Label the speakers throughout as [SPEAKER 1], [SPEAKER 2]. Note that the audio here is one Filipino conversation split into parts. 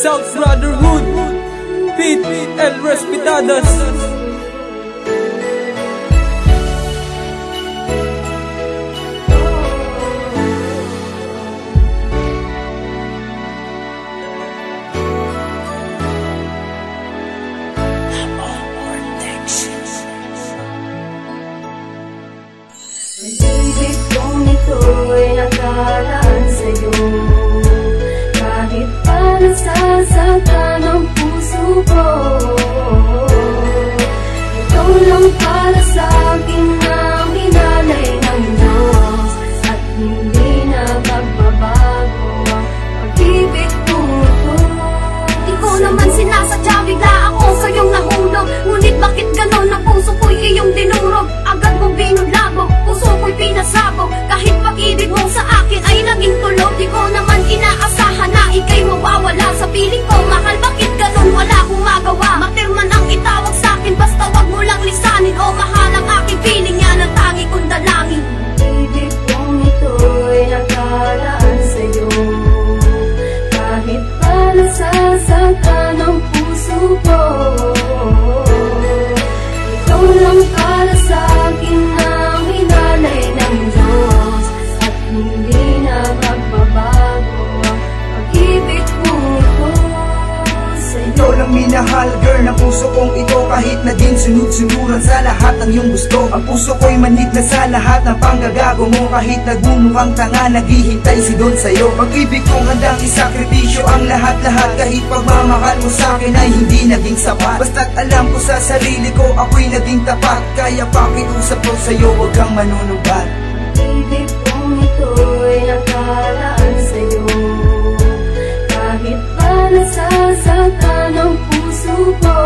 [SPEAKER 1] South Brotherhood, Pete El Respetadas.
[SPEAKER 2] Pag-ibig kong ito'y nakaraan sa'yo, kahit pa nasasaktan ang puso ko. Ito lang para sa'kin ang hinalay ng Diyos, at hindi na magbabago ang pag-ibig kong ito. Di ko naman sinasadya, bigla ako sa'yong nahulog. Ngunit bakit ganon ang puso ko'y iyong dinurog? Agad mong binulabog, puso ko'y pinasabog. Kahit pag-ibig mo sa akin ay naging tulog. Di ko naman inaasahan na ika'y mawawala sa piling ko. Mahal, bakit ganon? Wala akong magawa. Matirman ang itawag sa'kin, basta wag mo lang lisanin. O mahal, ang aking piling, yan ang tangi kong dalangin. Ibig kong ito'y nakaraan sa'yo, kahit pa nasasaktan ang puso ko. Ito lang para sa'kin ang hinalay ng Diyos, at hindi na magbabago ang pag-ibig ko ito sa'yo.
[SPEAKER 3] Ikaw lang minahal, girl, ang puso kong ito. Kahit naging sunod-sunuran sa lahat ng iyong gusto, ang puso ko'y manhid na sa lahat ng panggagago mo. Kahit nagmumukhang tanga, naghihintay si Don sa'yo. Pag-ibig kong handang isakripisyo ang lahat-lahat. Kahit pagmamahal mo sa'kin ay hindi naging sapat, basta't alam ko sa sarili ko ako'y naging tapat. Kaya pakiusap ko sa'yo, huwag kang manunubat.
[SPEAKER 2] Ibig kong ito'y nakaraan sa'yo, kahit pa nasasaktan ang puso ko.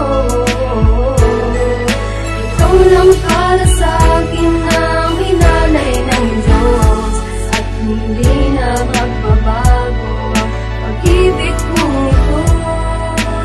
[SPEAKER 2] Ito lang para sa'kin ang hinalay ng Diyos, at hindi na magbabago ang pag-ibig ko ito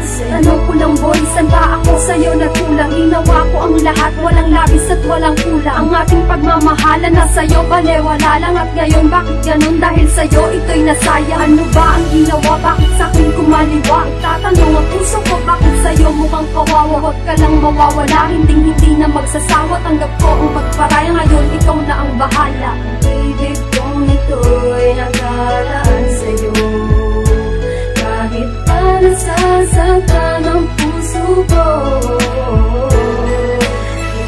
[SPEAKER 2] sa'yo. Tanong ko lang, boy, saan ba ako sa'yo natulang? Ginawa ko ang lahat, walang labis at walang kulang. Ang ating pagmamahala na sa'yo, balewala lang. At ngayon, bakit ganun? Dahil sa'yo ito'y nasaya. Ano ba ang ginawa? Bakit sa'kin kumaliwa? Tatanong ang puso ko, bakit sa'yo mukhang kawawa? Huwag ka lang mawawala, hindi na magsasawa. Tanggap ko ang pagparaya, ngayon ikaw na ang bahala. Ibig kong ito'y nakaraan sa'yo, kahit pa nasasaktan ang puso ko.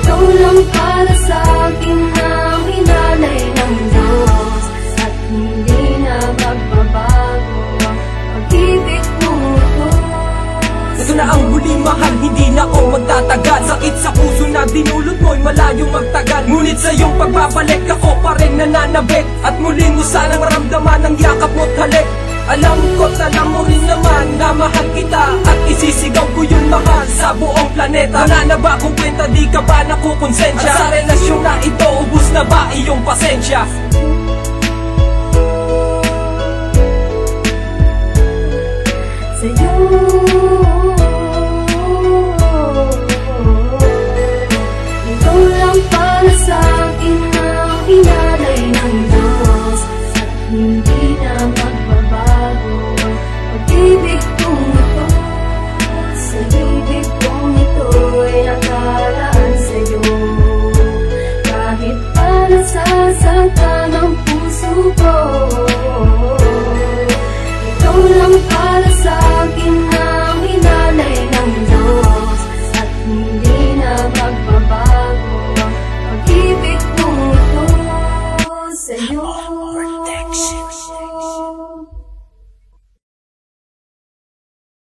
[SPEAKER 2] Ito lang para sa'kin ang hinalay ng Diyos, at hindi na magbabago ang pag-ibig mo ito.
[SPEAKER 1] Ito na ang huling mahal, hindi na ako magtatagal. Sakit sa puso na dinulot mo'y malayong magtagal. Ngunit sa iyong pagbabalik ako pa rin nananabik, at muli mo sanang maramdaman ang yakap mo't halik. Alam ko't alam mo rin naman na mahal kita, at isisigaw ko yun mahal sa buong planeta. Wala na ba kung kwenta, di ka ba nakukonsensya? At sa relasyon na ito, ubus na ba iyong pasensya?
[SPEAKER 2] Sa'yo